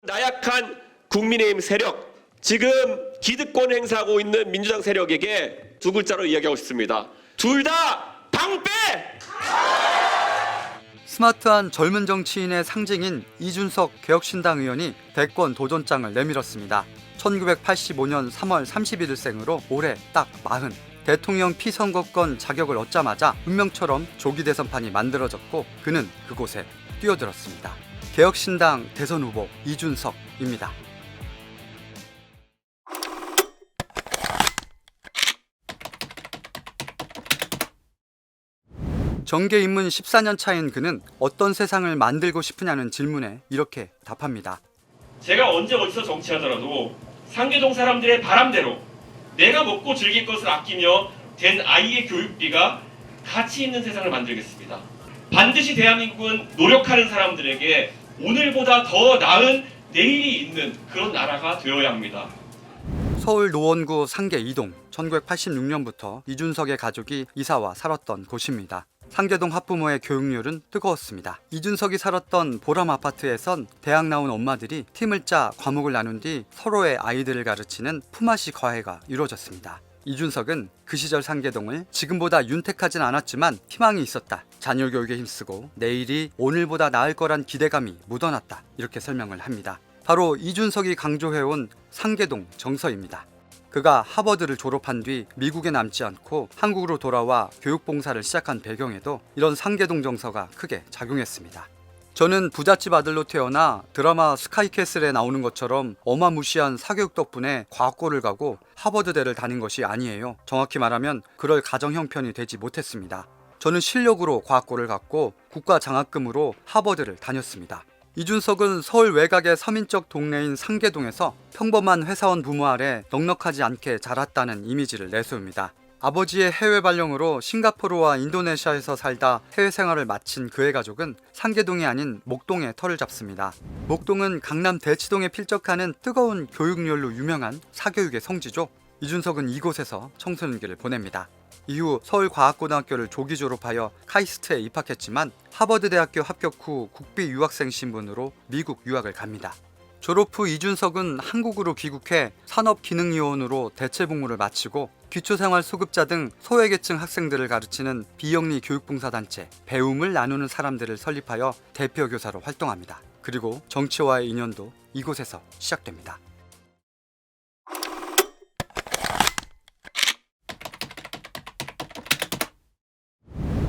나약한 국민의힘 세력, 지금 기득권 행사하고 있는 민주당 세력에게 두 글자로 이야기하고 싶습니다. 둘 다 방패! 스마트한 젊은 정치인의 상징인 이준석 개혁신당 의원이 대권 도전장을 내밀었습니다. 1985년 3월 31일생으로 올해 딱 40. 대통령 피선거권 자격을 얻자마자 운명처럼 조기 대선판이 만들어졌고 그는 그곳에 뛰어들었습니다. 개혁신당 대선 후보 이준석입니다. 정계 입문 14년 차인 그는 어떤 세상을 만들고 싶으냐는 질문에 이렇게 답합니다. 제가 언제 어디서 정치하더라도 상계동 사람들의 바람대로 내가 먹고 즐길 것을 아끼며 된 아이의 교육비가 가치 있는 세상을 만들겠습니다. 반드시 대한민국은 노력하는 사람들에게 오늘보다 더 나은 내일이 있는 그런 나라가 되어야 합니다. 서울 노원구 상계 2동, 1986년부터 이준석의 가족이 이사와 살았던 곳입니다. 상계동 학부모의 교육률은 뜨거웠습니다. 이준석이 살았던 보람 아파트에선 대학 나온 엄마들이 팀을 짜 과목을 나눈 뒤 서로의 아이들을 가르치는 품앗이 과외가 이루어졌습니다. 이준석은 그 시절 상계동을 지금보다 윤택하진 않았지만 희망이 있었다. 자녀 교육에 힘쓰고 내일이 오늘보다 나을 거란 기대감이 묻어났다. 이렇게 설명을 합니다. 바로 이준석이 강조해온 상계동 정서입니다. 그가 하버드를 졸업한 뒤 미국에 남지 않고 한국으로 돌아와 교육봉사를 시작한 배경에도 이런 상계동 정서가 크게 작용했습니다. 저는 부잣집 아들로 태어나 드라마 스카이캐슬에 나오는 것처럼 어마무시한 사교육 덕분에 과학고를 가고 하버드대를 다닌 것이 아니에요. 정확히 말하면 그럴 가정 형편이 되지 못했습니다. 저는 실력으로 과학고를 갔고 국가 장학금으로 하버드를 다녔습니다. 이준석은 서울 외곽의 서민적 동네인 상계동에서 평범한 회사원 부모 아래 넉넉하지 않게 자랐다는 이미지를 내세웁니다. 아버지의 해외 발령으로 싱가포르와 인도네시아에서 살다 해외 생활을 마친 그의 가족은 상계동이 아닌 목동에 터를 잡습니다. 목동은 강남 대치동에 필적하는 뜨거운 교육열로 유명한 사교육의 성지죠. 이준석은 이곳에서 청소년기를 보냅니다. 이후 서울과학고등학교를 조기 졸업하여 카이스트에 입학했지만 하버드대학교 합격 후 국비 유학생 신분으로 미국 유학을 갑니다. 졸업 후 이준석은 한국으로 귀국해 산업기능요원으로 대체복무를 마치고 기초생활수급자 등 소외계층 학생들을 가르치는 비영리 교육봉사단체 배움을 나누는 사람들을 설립하여 대표교사로 활동합니다. 그리고 정치와의 인연도 이곳에서 시작됩니다.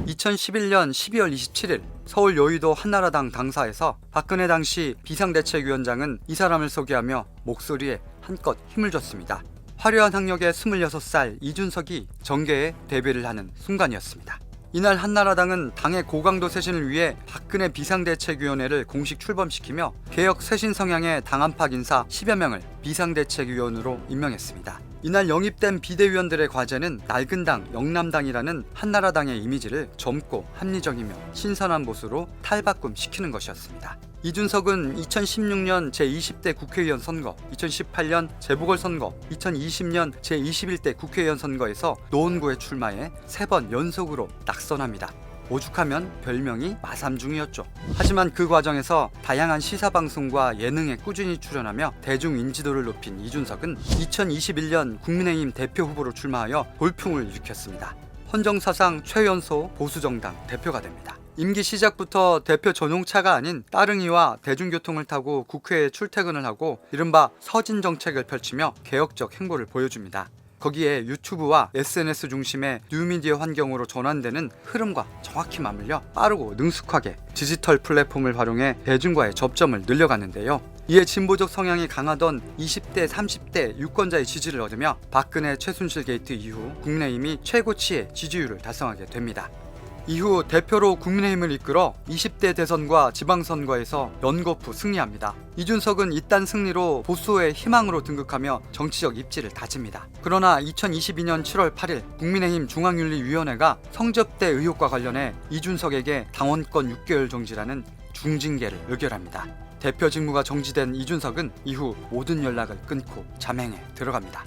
2011년 12월 27일 서울 여의도 한나라당 당사에서 박근혜 당시 비상대책위원장은 이 사람을 소개하며 목소리에 한껏 힘을 줬습니다. 화려한 학력의 26살 이준석이 정계에 데뷔를 하는 순간이었습니다. 이날 한나라당은 당의 고강도 쇄신을 위해 박근혜 비상대책위원회를 공식 출범시키며 개혁 쇄신 성향의 당 안팎 인사 10여 명을 비상대책위원으로 임명했습니다. 이날 영입된 비대위원들의 과제는 낡은 당, 영남당이라는 한나라당의 이미지를 젊고 합리적이며 신선한 모습으로 탈바꿈시키는 것이었습니다. 이준석은 2016년 제20대 국회의원 선거, 2018년 재보궐선거, 2020년 제21대 국회의원 선거에서 노원구에 출마해 3번 연속으로 낙선합니다. 오죽하면 별명이 마삼중이었죠. 하지만 그 과정에서 다양한 시사방송과 예능에 꾸준히 출연하며 대중 인지도를 높인 이준석은 2021년 국민의힘 대표 후보로 출마하여 돌풍을 일으켰습니다. 헌정사상 최연소 보수정당 대표가 됩니다. 임기 시작부터 대표 전용차가 아닌 따릉이와 대중교통을 타고 국회에 출퇴근을 하고 이른바 서진 정책을 펼치며 개혁적 행보를 보여줍니다. 거기에 유튜브와 SNS 중심의 뉴미디어 환경으로 전환되는 흐름과 정확히 맞물려 빠르고 능숙하게 디지털 플랫폼을 활용해 대중과의 접점을 늘려가는데요. 이에 진보적 성향이 강하던 20대, 30대 유권자의 지지를 얻으며 박근혜 최순실 게이트 이후 국민의힘이 최고치의 지지율을 달성하게 됩니다. 이후 대표로 국민의힘을 이끌어 20대 대선과 지방선거에서 연거푸 승리합니다. 이준석은 이딴 승리로 보수의 희망으로 등극하며 정치적 입지를 다집니다. 그러나 2022년 7월 8일 국민의힘 중앙윤리위원회가 성접대 의혹과 관련해 이준석에게 당원권 6개월 정지라는 중징계를 의결합니다. 대표 직무가 정지된 이준석은 이후 모든 연락을 끊고 잠행에 들어갑니다.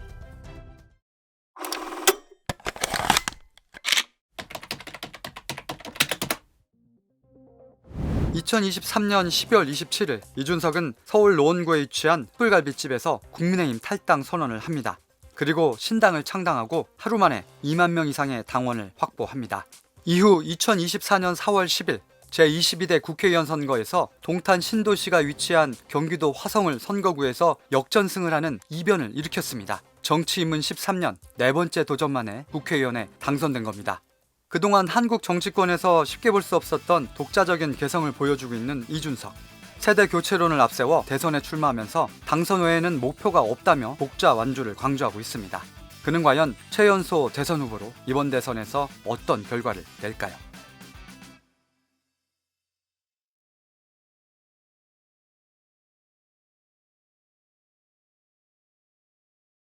2023년 12월 27일 이준석은 서울 노원구에 위치한 숯불갈비집에서 국민의힘 탈당 선언을 합니다. 그리고 신당을 창당하고 하루 만에 2만 명 이상의 당원을 확보합니다. 이후 2024년 4월 10일 제22대 국회의원 선거에서 동탄 신도시가 위치한 경기도 화성을 선거구에서 역전승을 하는 이변을 일으켰습니다. 정치 입문 13년 네 번째 도전만에 국회의원에 당선된 겁니다. 그동안 한국 정치권에서 쉽게 볼 수 없었던 독자적인 개성을 보여주고 있는 이준석. 세대 교체론을 앞세워 대선에 출마하면서 당선 외에는 목표가 없다며 독자 완주를 강조하고 있습니다. 그는 과연 최연소 대선 후보로 이번 대선에서 어떤 결과를 낼까요?